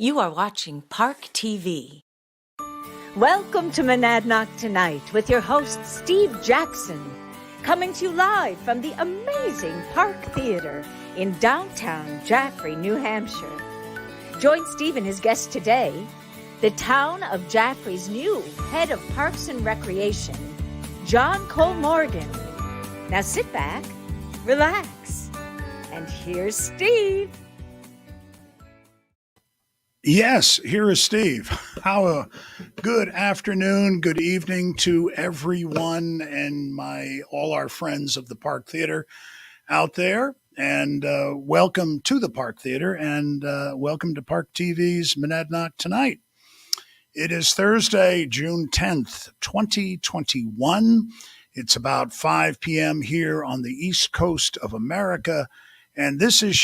You are watching Park TV. Welcome to Monadnock Tonight with your host, Steve Jackson, coming to you live from the amazing Park Theater in downtown Jaffrey, New Hampshire. Join Steve and his guest today, the town of Jaffrey's new head of Parks and Recreation, JOHN KOHLMORGEN. Now sit back, relax, and here's Steve. Yes, here is Steve. How a good afternoon, good evening to everyone and all our friends of the Park Theater out there. And welcome to the Park Theater and welcome to Park TV's Monadnock Tonight. It is Thursday, June 10th, 2021. It's about 5 p.m. here on the East Coast of America. And this is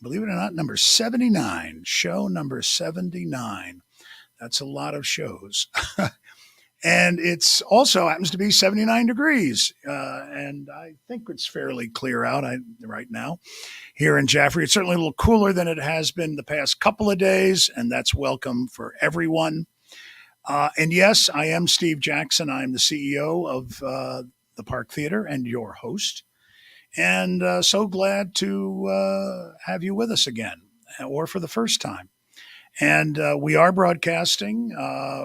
believe it or not, number 79, show number 79. That's a lot of shows. And it's also happens to be 79 degrees. And I think it's fairly clear out right now here in Jaffrey. It's certainly a little cooler than it has been the past couple of days, and that's welcome for everyone. And yes, I am Steve Jackson. I'm the CEO of the Park Theater and your host. And so glad to have you with us again, or for the first time. And we are broadcasting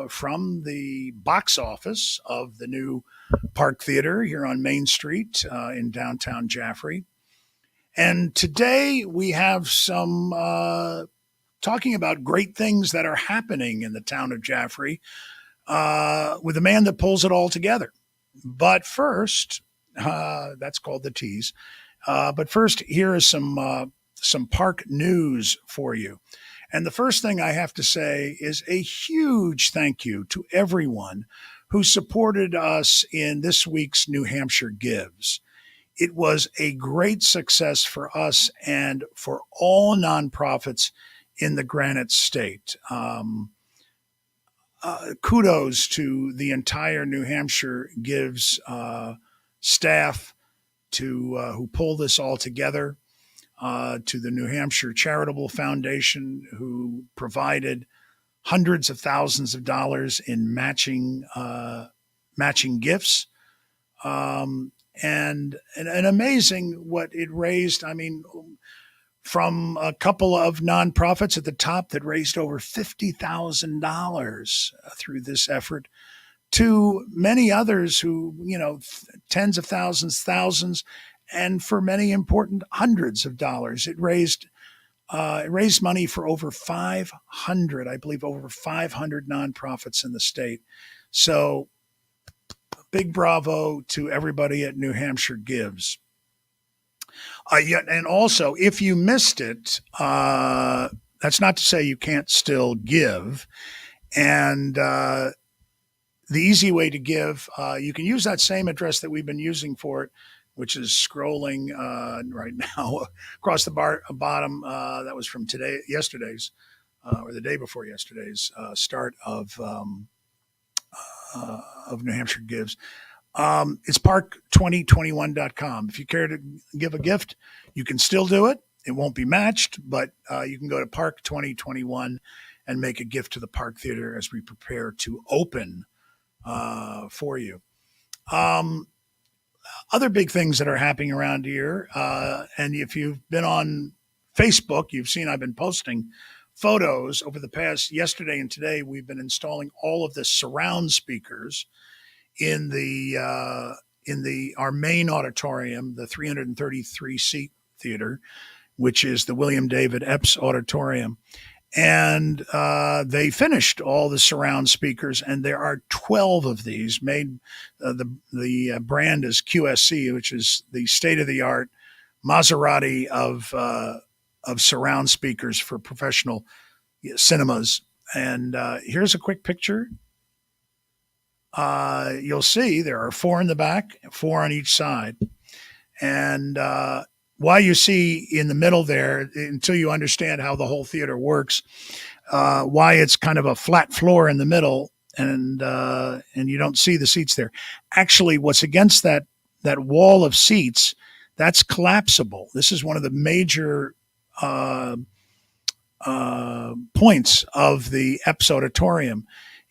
from the box office of the new Park Theater here on Main Street in downtown Jaffrey. And today we have some talking about great things that are happening in the town of Jaffrey with a man that pulls it all together. But first, that's called the tease. But first, here is some park news for you. And the first thing I have to say is a huge thank you to everyone who supported us in this week's New Hampshire Gives. It was a great success for us and for all nonprofits in the Granite State. Kudos to the entire New Hampshire Gives staff who pulled this all together, to the New Hampshire Charitable Foundation, who provided hundreds of thousands of dollars in matching gifts, and amazing what it raised. I mean, from a couple of nonprofits at the top that raised over $50,000 through this effort, to many others who, tens of thousands, and for many important hundreds of dollars. It raised money for over 500, I believe, over 500 nonprofits in the state. So big bravo to everybody at New Hampshire Gives. And also, if you missed it, that's not to say you can't still give. And the easy way to give, you can use that same address that we've been using for it, which is scrolling right now across the bottom. That was from yesterday's, or the day before yesterday's start of New Hampshire Gives. It's park2021.com. If you care to give a gift, you can still do it. It won't be matched, but you can go to Park 2021 and make a gift to the Park Theater as we prepare to open for you. Other big things that are happening around here, and if you've been on Facebook, you've seen I've been posting photos over the past yesterday and today. We've been installing all of the surround speakers in our main auditorium, the 333 seat theater, which is the William David Epps Auditorium. And they finished all the surround speakers, and there are 12 of these made. The brand is QSC, which is the state-of-the-art Maserati of surround speakers for professional cinemas. And here's a quick picture. You'll see there are 4 in the back, 4 on each side. And why you see in the middle there, until you understand how the whole theater works, why it's kind of a flat floor in the middle, and you don't see the seats there. Actually, what's against that wall of seats, that's collapsible. This is one of the major points of the Epps Auditorium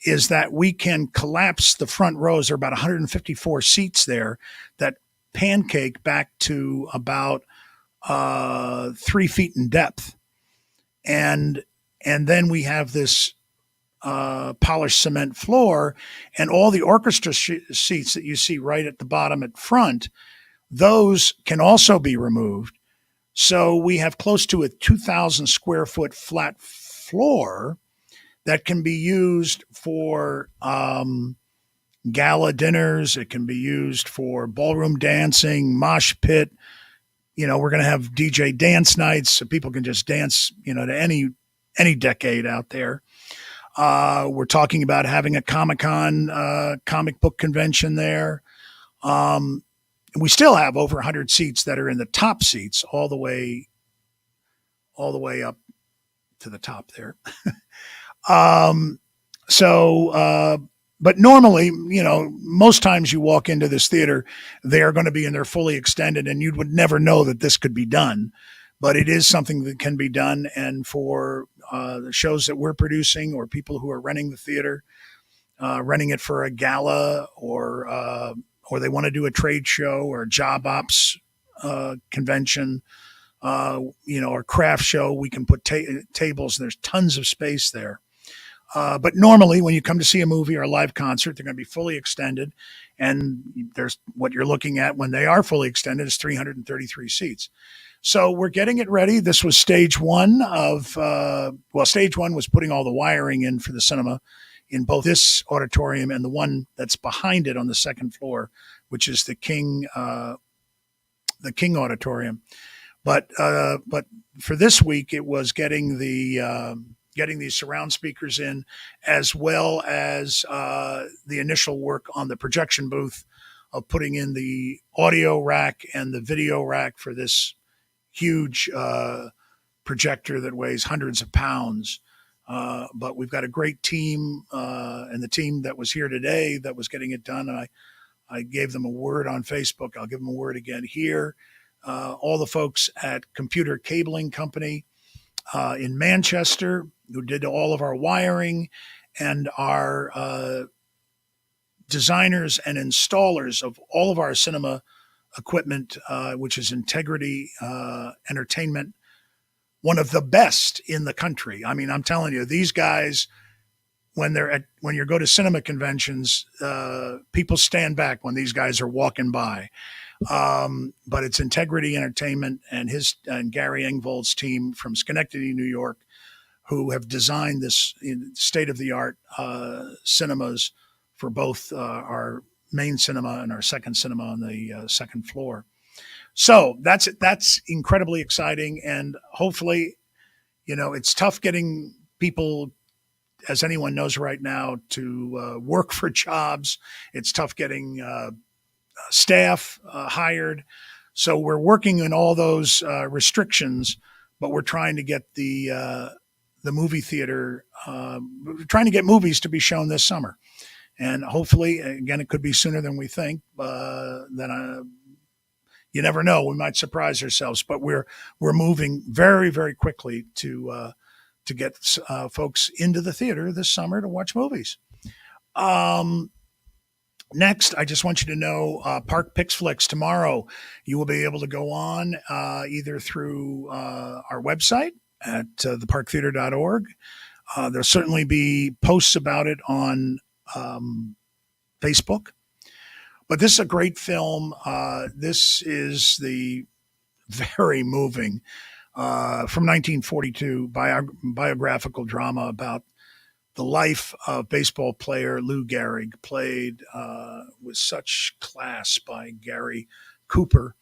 is that we can collapse the front rows. There are about 154 seats there that pancake back to about 3 feet in depth. And then we have this polished cement floor, and all the orchestra seats that you see right at the bottom at front, those can also be removed. So we have close to a 2,000 square foot flat floor that can be used for gala dinners. It can be used for ballroom dancing, mosh pit. We're going to have DJ dance nights so people can just dance, to any decade out there. We're talking about having a Comic-Con comic book convention there. We still have over 100 seats that are in the top seats all the way up to the top there. But normally, most times you walk into this theater, they are going to be in their fully extended, and you would never know that this could be done. But it is something that can be done. And for the shows that we're producing, or people who are renting the theater, renting it for a gala, or they want to do a trade show or a job ops convention, or craft show, we can put tables. There's tons of space there. But normally when you come to see a movie or a live concert, they're going to be fully extended. And there's what you're looking at when they are fully extended is 333 seats. So we're getting it ready. This was stage one of, stage one was putting all the wiring in for the cinema in both this auditorium and the one that's behind it on the second floor, which is the King Auditorium. But for this week, it was getting these surround speakers in, as well as the initial work on the projection booth of putting in the audio rack and the video rack for this huge projector that weighs hundreds of pounds. But we've got a great team, and the team that was here today that was getting it done. And I gave them a word on Facebook. I'll give them a word again here. All the folks at Computer Cabling Company in Manchester, who did all of our wiring, and our designers and installers of all of our cinema equipment, which is Integrity Entertainment, one of the best in the country. I mean, I'm telling you, these guys, when you go to cinema conventions, people stand back when these guys are walking by. But it's Integrity Entertainment and Gary Engvold's team from Schenectady, New York, who have designed this state-of-the-art cinemas for both our main cinema and our second cinema on the second floor. So that's incredibly exciting, and hopefully, it's tough getting people, as anyone knows right now, to work for jobs. It's tough getting staff hired. So we're working in all those restrictions, but we're trying to get the movie theater, we're trying to get movies to be shown this summer. And hopefully, again, it could be sooner than we think. You never know. We might surprise ourselves, but we're moving very, very quickly to get folks into the theater this summer to watch movies. Next, I just want you to know, Park Pix Flicks tomorrow, you will be able to go on either through our website at theparktheater.org. There'll certainly be posts about it on Facebook. But this is a great film. This is the very moving from 1942 biographical drama about the life of baseball player Lou Gehrig, played with such class by Gary Cooper.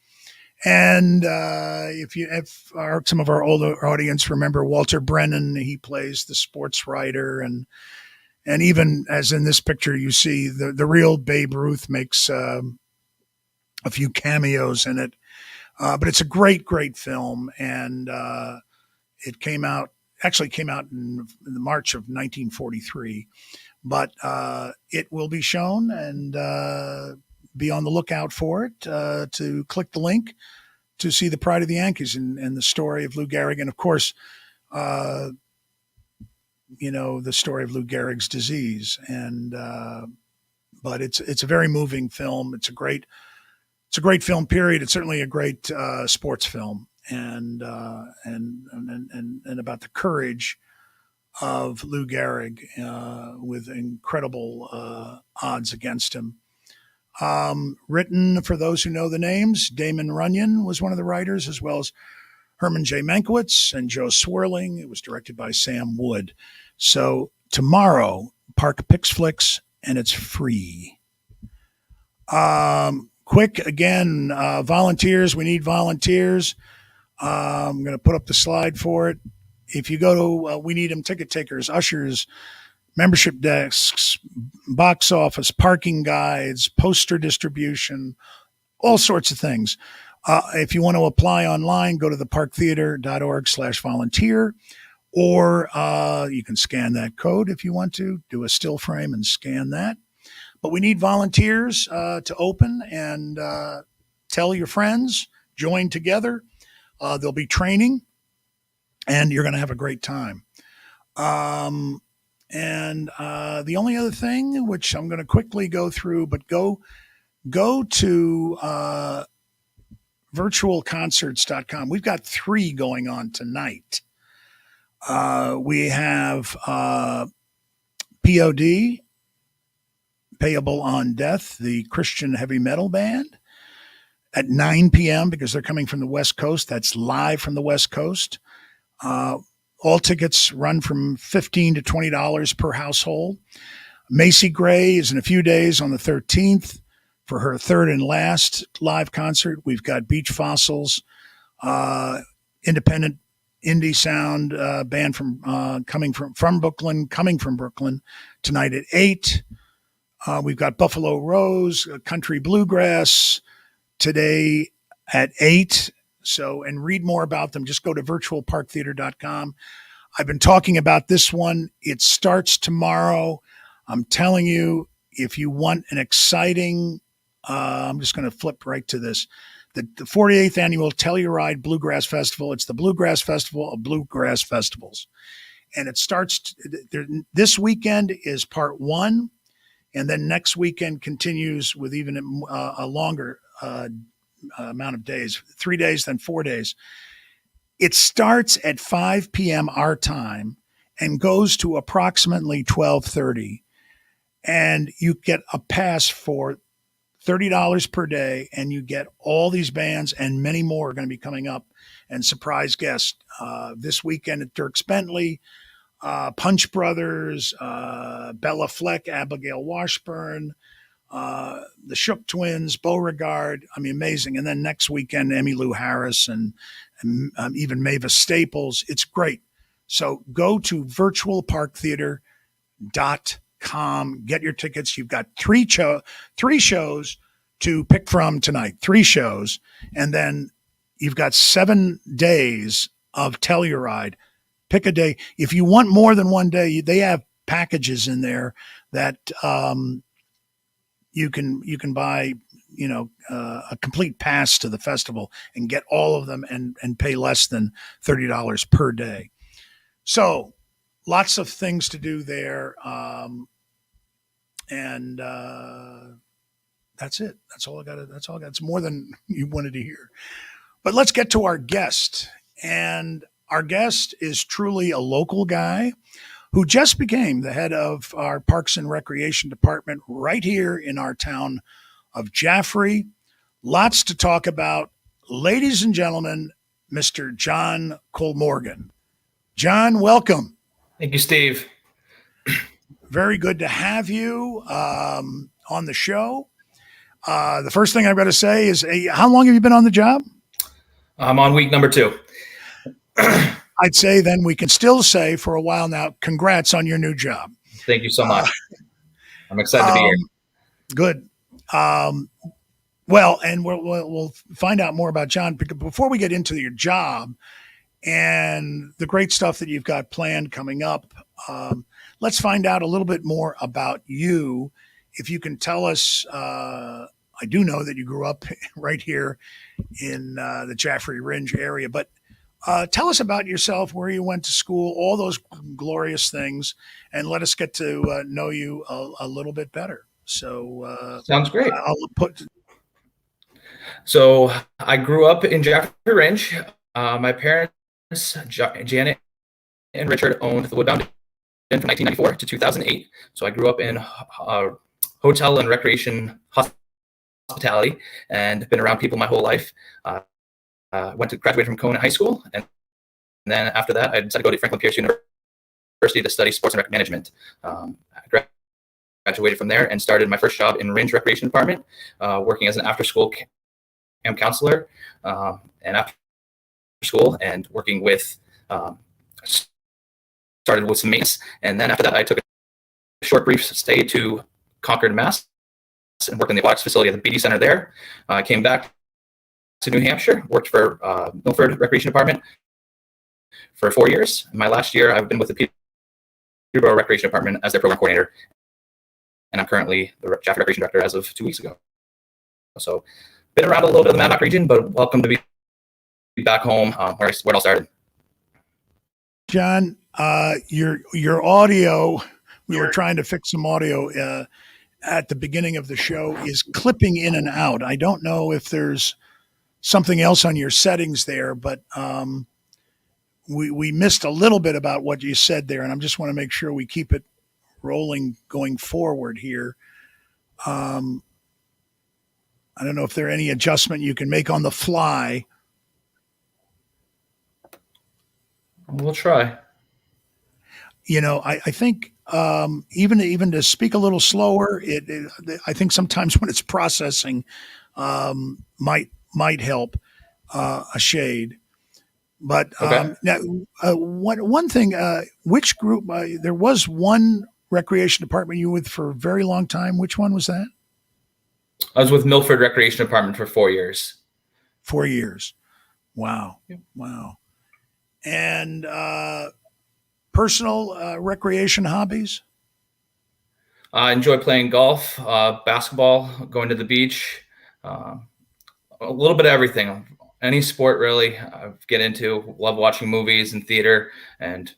And if some of our older audience remember Walter Brennan, he plays the sports writer, and even as in this picture, you see the real Babe Ruth makes a few cameos in it. But it's a great, great film. And it came out in March of 1943. But it will be shown, and be on the lookout for it, to click the link to see The Pride of the Yankees and the story of Lou Gehrig. And, of course, uh, the story of Lou Gehrig's disease. And but it's a very moving film. It's a great film. Period. It's certainly a great sports film, and about the courage of Lou Gehrig with incredible odds against him. Written, for those who know the names, Damon Runyon was one of the writers, as well as Herman J. Mankiewicz and Joe Swerling. It was directed by Sam Wood. So tomorrow, Park Picks Flicks, and it's free. Quick again, volunteers. We need volunteers. I'm going to put up the slide for it. If you go to, we need them, ticket takers, ushers, membership desks, box office, parking guides, poster distribution, all sorts of things. If you want to apply online, go to theparktheater.org/volunteer, or you can scan that code if you want to, do a still frame and scan that. But we need volunteers to open, and tell your friends, join together. There'll be training, and you're going to have a great time. And the only other thing, which I'm going to quickly go through, but go to virtualconcerts.com. We've got 3 going on tonight. We have POD, Payable on Death, the Christian heavy metal band, at 9 p.m. because they're coming from the West Coast. That's live from the West Coast. All tickets run from $15 to $20 per household. Macy Gray is in a few days on the 13th for her third and last live concert. We've got Beach Fossils, independent indie sound band coming from Brooklyn tonight at 8. We've got Buffalo Rose, country bluegrass today at 8. So, and read more about them. Just go to virtualparktheater.com. I've been talking about this one. It starts tomorrow. I'm telling you, if you want an exciting, I'm just going to flip right to this. The 48th annual Telluride Bluegrass Festival. It's the Bluegrass Festival of Bluegrass Festivals. And it starts, this weekend is part 1. And then next weekend continues with even a longer amount of days, 3 days, then 4 days. It starts at 5 p.m. our time and goes to approximately 12:30. And you get a pass for $30 per day, and you get all these bands and many more are going to be coming up, and surprise guests. This weekend at Dierks Bentley, Punch Brothers, Bella Fleck, Abigail Washburn, the Shook Twins, Beauregard. I mean, amazing. And then next weekend, Emmylou Harris and even Mavis Staples. It's great. So go to virtualparktheater.com. Get your tickets. You've got three shows to pick from tonight. 3 shows. And then you've got 7 days of Telluride. Pick a day. If you want more than one day, they have packages in there that you can buy, a complete pass to the festival and get all of them and pay less than $30 per day. So lots of things to do there. And that's it. That's all I got. It's more than you wanted to hear. But let's get to our guest. And our guest is truly a local guy who just became the head of our Parks and Recreation Department right here in our town of Jaffrey. Lots to talk about. Ladies and gentlemen, Mr. JOHN KOHLMORGEN. John, welcome. Thank you, Steve. Very good to have you on the show. The first thing I've got to say is, how long have you been on the job? I'm on week number 2. I'd say then we can still say for a while now, congrats on your new job. Thank you so much. I'm excited to be here. Good. Well, and we'll find out more about John. Because before we get into your job and the great stuff that you've got planned coming up, let's find out a little bit more about you. If you can tell us, I do know that you grew up right here in the Jaffrey Ringe area, but Tell us about yourself, where you went to school, all those glorious things, and let us get to know you a little bit better. So Sounds great. I'll put. So I grew up in Jaffrey Ranch. My parents, Janet and Richard, owned the Woodbound Inn from 1994 to 2008. So I grew up in hotel and recreation hospitality and been around people my whole life. Went to graduate from Kona High School, and then after that, I decided to go to Franklin Pierce University to study sports and rec management. I graduated from there and started my first job in Range Recreation Department, working as an after-school camp counselor, and after school and working with. Started with some maintenance, and then after that, I took a short, brief stay to Concord, Mass, and worked in the aquatics facility at the BD Center there. I came back to New Hampshire, worked for Milford Recreation Department for 4 years. In my last year, I've been with the Peterborough Recreation Department as their program coordinator, and I'm currently the Jaffrey Recreation Director as of 2 weeks ago. So, been around a little bit of the Monadnock region, but welcome to be back home where it all started. John, your audio, we were trying to fix some audio at the beginning of the show, is clipping in and out. I don't know if there's something else on your settings there, but we missed a little bit about what you said there, and I just want to make sure we keep it rolling going forward here. I don't know if there any adjustment you can make on the fly. We'll try. You know, I think even to speak a little slower, I think sometimes when it's processing, might help a shade. But Okay. now, one thing, which group? There was one recreation department you were with for a very long time. Which one was that? I was with Milford Recreation Department for 4 years. 4 years. Wow. Yep. Wow. And personal recreation hobbies? I enjoy playing golf, basketball, going to the beach, a little bit of everything. Any sport, really, I get into. Love watching movies and theater and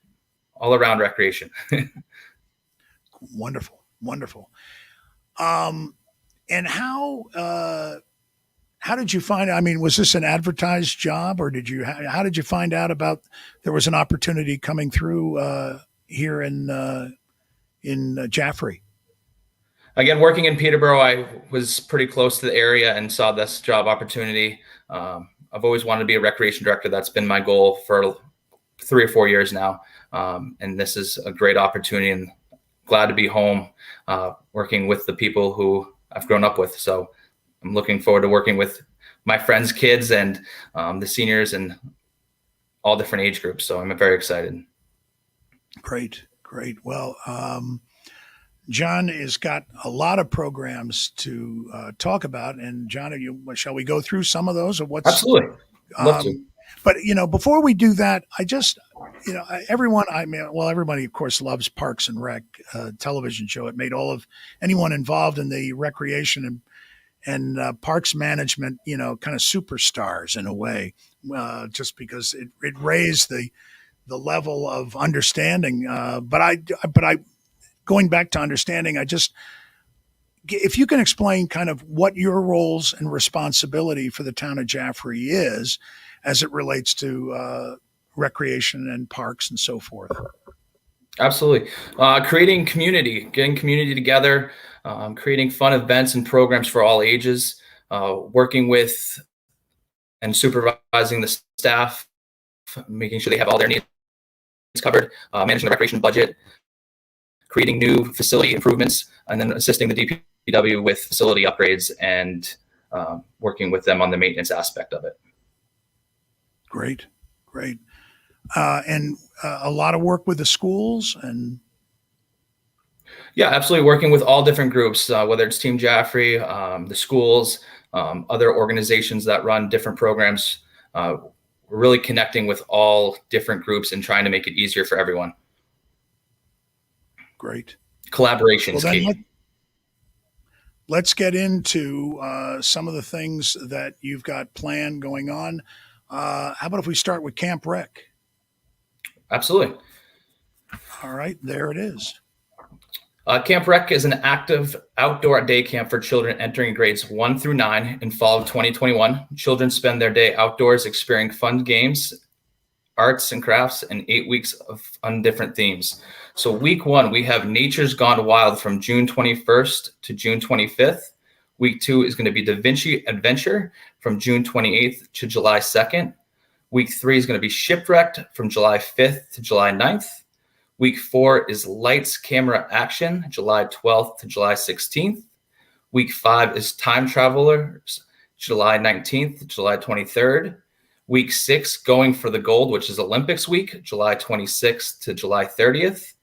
all around recreation. Wonderful. Wonderful. And how did you find? I mean, was this an advertised job, or how did you find out about there was an opportunity coming through here in Jaffrey? Again, working in Peterborough, I was pretty close to the area and saw this job opportunity. I've always wanted to be a recreation director. That's been my goal for 3 or 4 years now. And this is a great opportunity, and glad to be home working with the people who I've grown up with. So I'm looking forward to working with my friends' kids and the seniors and all different age groups. So I'm very excited. Great. Well, John has got a lot of programs to talk about. And John, shall we go through some of those, or what's Absolutely. Love to. But before we do that, everybody of course loves Parks and Rec television show. It made all of anyone involved in the recreation and parks management, kind of superstars in a way, just because it raised the level of understanding. But I going back to understanding, if you can explain kind of what your roles and responsibility for the town of Jaffrey is as it relates to recreation and parks and so forth. Absolutely. Creating community, getting community together, creating fun events and programs for all ages, working with and supervising the staff, making sure they have all their needs covered, managing the recreation budget, creating new facility improvements, and then assisting the DPW with facility upgrades and working with them on the maintenance aspect of it. Great. And a lot of work with the schools and. Yeah, absolutely. Working with all different groups, whether it's Team Jaffrey, the schools, other organizations that run different programs. We're really connecting with all different groups and trying to make it easier for everyone. Great. Collaboration is key. Let's get into some of the things that you've got planned going on. How about if we start with Camp Rec? Absolutely. All right, there it is. Camp Rec is an active outdoor day camp for children entering grades 1 through 9 in fall of 2021. Children spend their day outdoors experiencing fun games, arts and crafts, and 8 weeks of on different themes. So week 1, we have Nature's Gone Wild from June 21st to June 25th. Week 2 is going to be Da Vinci Adventure from June 28th to July 2nd. Week 3 is going to be Shipwrecked from July 5th to July 9th. Week 4 is Lights, Camera, Action, July 12th to July 16th. Week 5 is Time Travelers, July 19th to July 23rd. Week 6, Going for the Gold, which is Olympics week, July 26th to July 30th.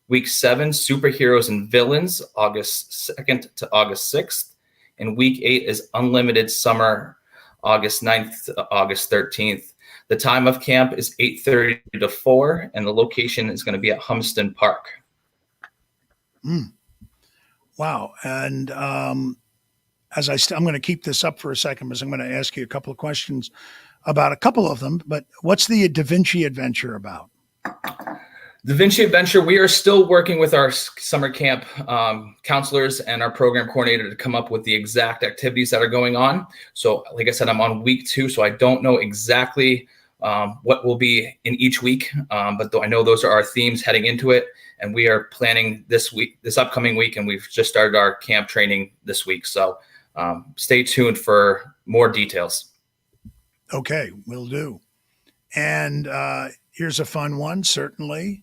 Week 7, Superheroes and Villains, August 2nd to August 6th. And week 8 is Unlimited Summer, August 9th to August 13th. The time of camp is 8:30 to 4, and the location is going to be at Humston Park. Wow. And I'm going to keep this up for a second because I'm going to ask you a couple of questions about a couple of them. But what's the Da Vinci Adventure about? Da Vinci Adventure, we are still working with our summer camp counselors and our program coordinator to come up with the exact activities that are going on. So like I said, I'm on week 2, so I don't know exactly what will be in each week, but I know those are our themes heading into it. And we are planning this upcoming week, and we've just started our camp training this week. So stay tuned for more details. Okay, will do. And here's a fun one, certainly.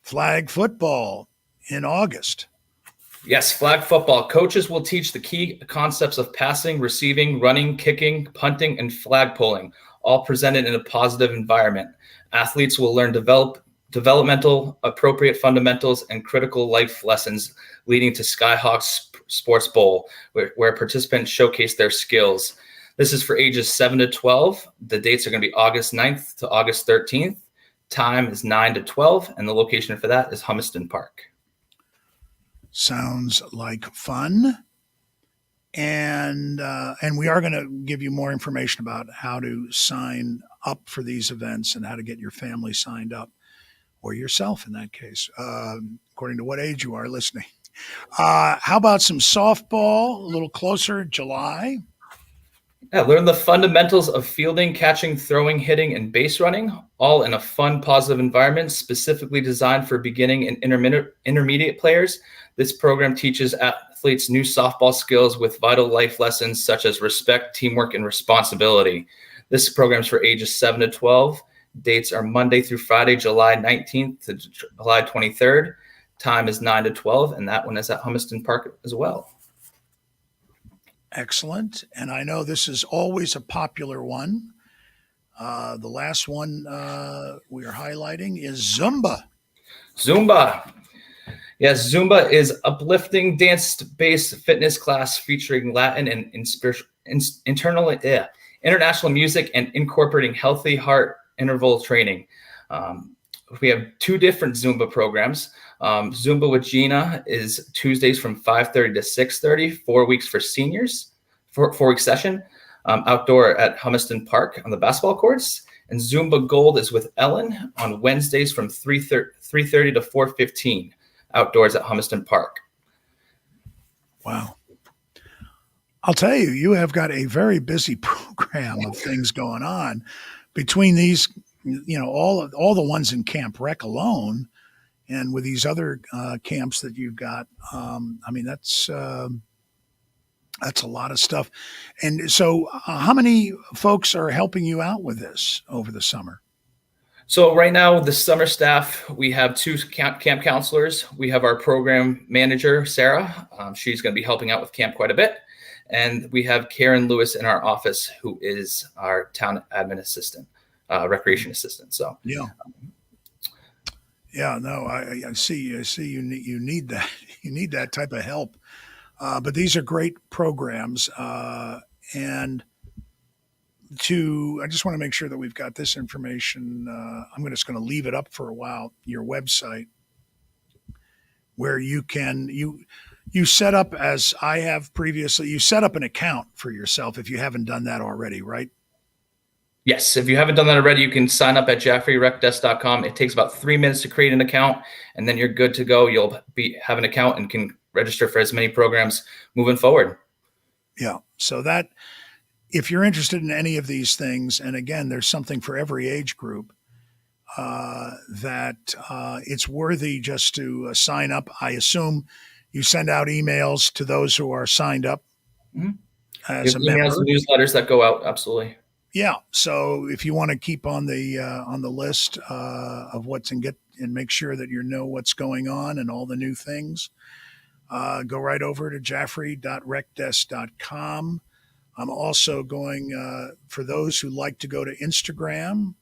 Flag football in August. Yes, flag football. Coaches will teach the key concepts of passing, receiving, running, kicking, punting, and flag pulling, all presented in a positive environment. Athletes will learn developmental, appropriate fundamentals, and critical life lessons, leading to Skyhawks Sports Bowl, where participants showcase their skills. This is for ages 7 to 12. The dates are going to be August 9th to August 13th. Time is 9 to 12, and the location for that is Humston Park. Sounds like fun. And we are going to give you more information about how to sign up for these events and how to get your family signed up, or yourself in that case, according to what age you are listening. How about some softball, a little closer, July? Yeah, learn the fundamentals of fielding, catching, throwing, hitting, and base running, all in a fun, positive environment specifically designed for beginning and intermediate players. This program teaches athletes new softball skills with vital life lessons such as respect, teamwork, and responsibility. This program is for ages 7 to 12. Dates are Monday through Friday, July 19th to July 23rd. Time is 9 to 12, and that one is at Humston Park as well. Excellent. And I know this is always a popular one. The last one we are highlighting is Zumba. Zumba. Yes, Zumba is uplifting dance-based fitness class featuring Latin and international music and incorporating healthy heart interval training. We have 2 different Zumba programs. Zumba with Gina is Tuesdays from 5:30 to 6:30, 4 weeks for seniors, 4-week session, outdoor at Humston Park on the basketball courts. And Zumba Gold is with Ellen on Wednesdays from 3:30 to 4:15, outdoors at Humston Park. Wow. I'll tell you, you have got a very busy program of things going on between these, all the ones in Camp Rec alone. And with these other camps that you've got, that's a lot of stuff. And so how many folks are helping you out with this over the summer? So right now, the summer staff, we have 2 camp counselors. We have our program manager, Sarah. She's going to be helping out with camp quite a bit. And we have Karen Lewis in our office, who is our town admin assistant, recreation assistant. So yeah. Yeah, no, I see. You need that. You need that type of help. But these are great programs, and I just want to make sure that we've got this information. I'm just going to leave it up for a while. Your website, where you set up, as I have previously. You set up an account for yourself if you haven't done that already, right? Yes, if you haven't done that already, you can sign up at jaffreyrecdesk.com. It takes about 3 minutes to create an account, and then you're good to go. You'll have an account and can register for as many programs moving forward. Yeah. So that if you're interested in any of these things, and again, there's something for every age group, that it's worthy just to sign up. I assume you send out emails to those who are signed up Mhm. as a Emails member. and newsletters that go out. Absolutely. Yeah. So if you want to keep on the list of what's and get and make sure that you know what's going on and all the new things, go right over to jaffrey.recdesk.com. I'm also going for those who like to go to Instagram.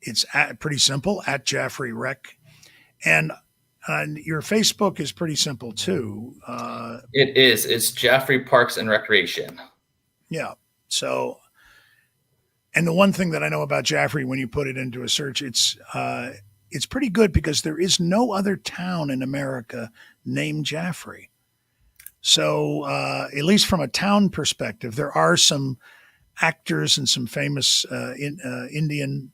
It's pretty simple at Jaffrey Rec, and your Facebook is pretty simple too. It is. It's Jaffrey Parks and Recreation. Yeah. So, and the one thing that I know about Jaffrey, when you put it into a search, it's pretty good because there is no other town in America named Jaffrey. So, at least from a town perspective, there are some actors and some famous Indian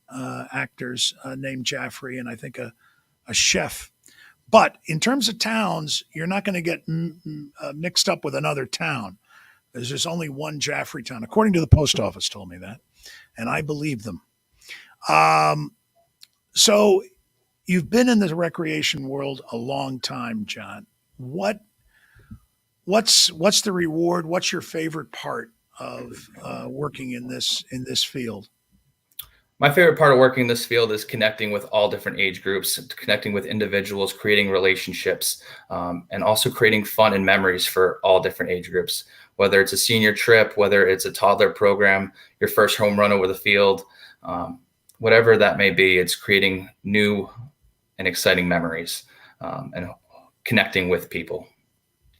actors named Jaffrey, and I think a chef. But in terms of towns, you're not going to get mixed up with another town. There's just only one Jaffrey town, according to the post office, told me that, and I believe them. So you've been in the recreation world a long time, John. What's the reward? What's your favorite part of working in this field? My favorite part of working in this field is connecting with all different age groups, connecting with individuals, creating relationships, and also creating fun and memories for all different age groups. Whether it's a senior trip, whether it's a toddler program, your first home run over the field, whatever that may be, it's creating new and exciting memories and connecting with people.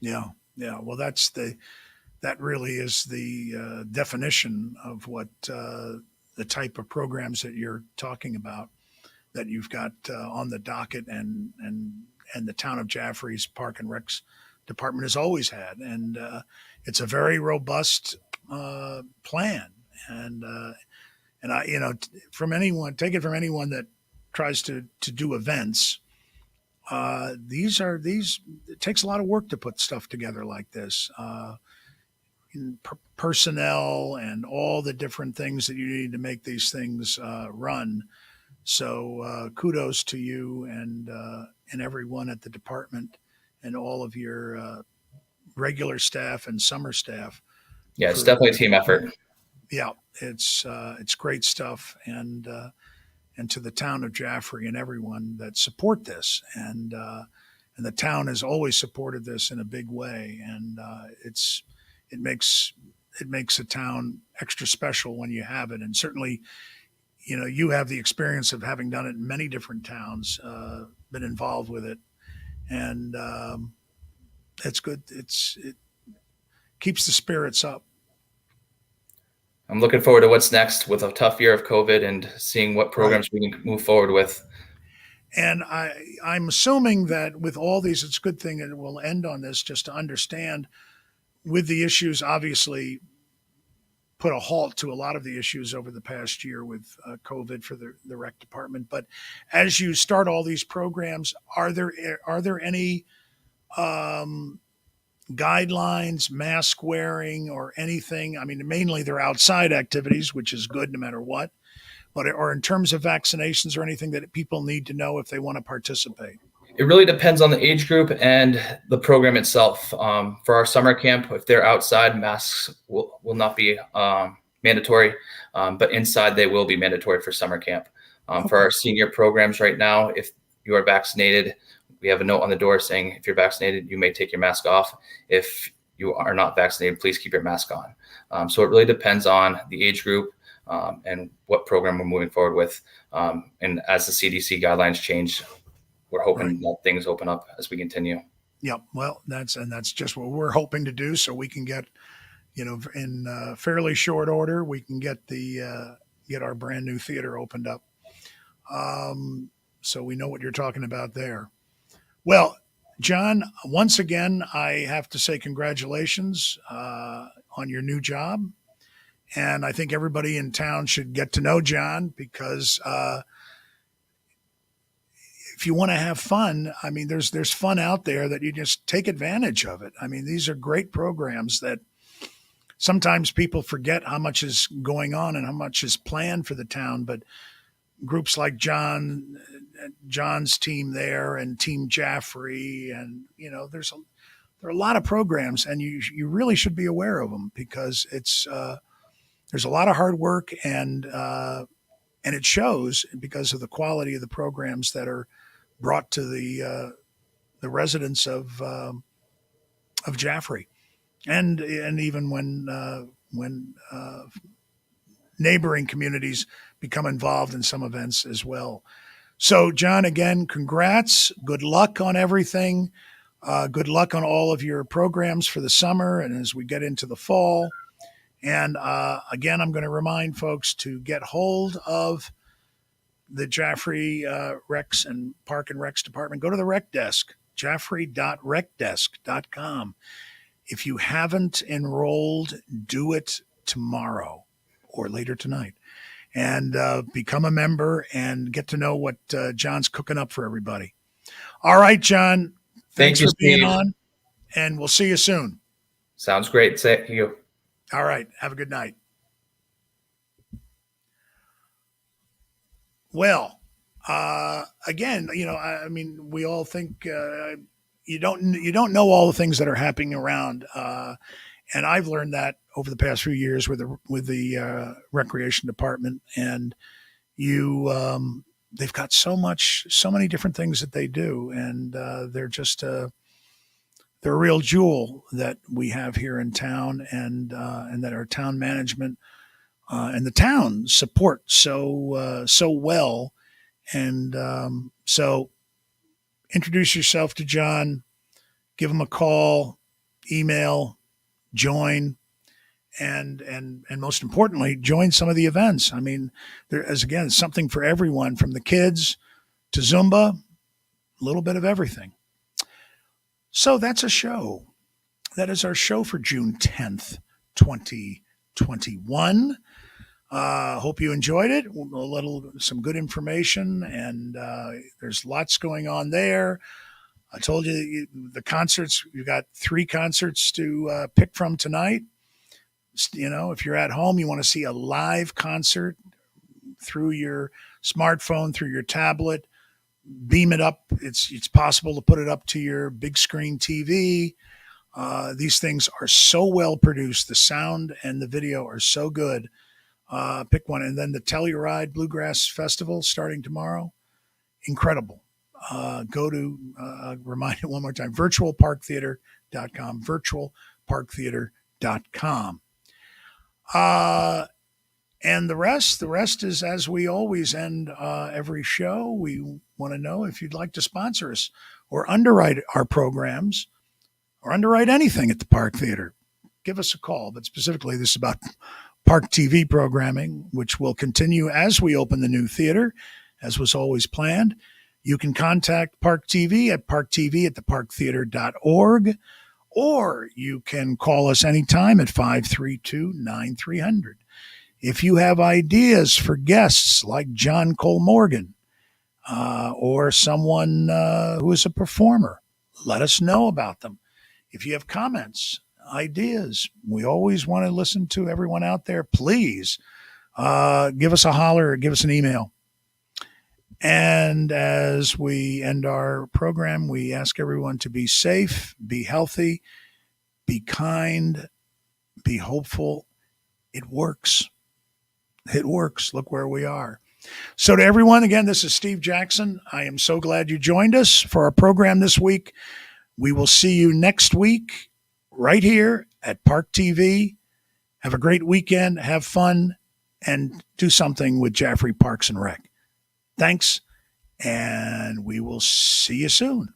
Yeah, yeah. Well, that really is the definition of what the type of programs that you're talking about that you've got on the docket, and the town of Jaffrey's Park and Recs department has always had, and it's a very robust plan, and I from anyone take it from anyone that tries to do events. These it takes a lot of work to put stuff together like this. Personnel and all the different things that you need to make these things run. So kudos to you and everyone at the department and all of your regular staff and summer staff. Yeah, it's definitely a team effort. Yeah, it's great stuff, and to the town of Jaffrey and everyone that support this, and the town has always supported this in a big way, and it makes a town extra special when you have it, and certainly, you have the experience of having done it in many different towns, been involved with it, and it's good. It keeps the spirits up. I'm looking forward to what's next with a tough year of COVID and seeing what programs we can move forward with. And I'm assuming that with all these, it's a good thing, and we'll end on this just to understand with the issues, obviously put a halt to a lot of the issues over the past year with COVID for the rec department. But as you start all these programs, are there any guidelines, mask wearing, or anything? I mean, mainly they're outside activities, which is good no matter what. But or in terms of vaccinations or anything that people need to know if they want to participate? It really depends on the age group and the program itself. For our summer camp, if they're outside, masks will not be mandatory, but inside they will be mandatory for summer camp. For our senior programs right now, if you are vaccinated, we have a note on the door saying if you're vaccinated, you may take your mask off. If you are not vaccinated, please keep your mask on. So it really depends on the age group and what program we're moving forward with. And as the CDC guidelines change, we're hoping that things open up as we continue. Yeah, well, that's just what we're hoping to do, so we can get, in fairly short order, we can get get our brand new theater opened up. So we know what you're talking about there. Well, John, once again, I have to say congratulations on your new job, And I think everybody in town should get to know John because if you want to have fun, I mean, there's fun out there that you just take advantage of it. I mean, these are great programs that sometimes people forget how much is going on and how much is planned for the town. But groups like John's team there and Team Jaffrey, and there are a lot of programs, and you really should be aware of them because it's there's a lot of hard work and it shows because of the quality of the programs that are brought to the residents of Jaffrey, and even when neighboring communities become involved in some events as well. So, John, again, congrats. Good luck on everything. Good luck on all of your programs for the summer and as we get into the fall. And again, I'm going to remind folks to get hold of the Jaffrey Recs and Park and Recs department. Go to the rec desk, jaffrey.recdesk.com. If you haven't enrolled, do it tomorrow or later tonight. And become a member and get to know what John's cooking up for everybody. All right, John. Thanks for being on, and we'll see you soon. Sounds great. Thank you. All right. Have a good night. Well, again, I mean, we all think you don't know all the things that are happening around, and I've learned that over the past few years with the recreation department, and they've got so many different things that they do, and they're just they're a real jewel that we have here in town, and that our town management and the town support so well. And so introduce yourself to John, give him a call, email, join, and most importantly, join some of the events. I mean, there is, again, something for everyone, from the kids to Zumba, a little bit of everything. So that's a show. That is our show for June 10th, 2021. Hope you enjoyed it. Some good information, and there's lots going on there. I told you the concerts. You've got 3 concerts to pick from tonight. If you're at home, you want to see a live concert through your smartphone, through your tablet, beam it up. It's possible to put it up to your big screen TV. These things are so well produced. The sound and the video are so good. Pick one. And then the Telluride Bluegrass Festival starting tomorrow. Incredible. Go to, remind it one more time, virtualparktheater.com, virtualparktheater.com. And the rest is, as we always end every show, we want to know if you'd like to sponsor us or underwrite our programs or underwrite anything at the Park Theater. Give us a call. But specifically, this is about Park TV programming, which will continue as we open the new theater, as was always planned. You can contact Park TV at parktv@theparktheater.org, or you can call us anytime at 532-9300. If you have ideas for guests like JOHN KOHLMORGEN or someone who is a performer, let us know about them. If you have comments, ideas, we always want to listen to everyone out there. Please give us a holler or give us an email. And as we end our program, we ask everyone to be safe, be healthy, be kind, be hopeful. It works. It works. Look where we are. So to everyone, again, this is Steve Jackson. I am so glad you joined us for our program this week. We will see you next week right here at Park TV. Have a great weekend. Have fun and do something with Jaffrey Parks and Rec. Thanks, and we will see you soon.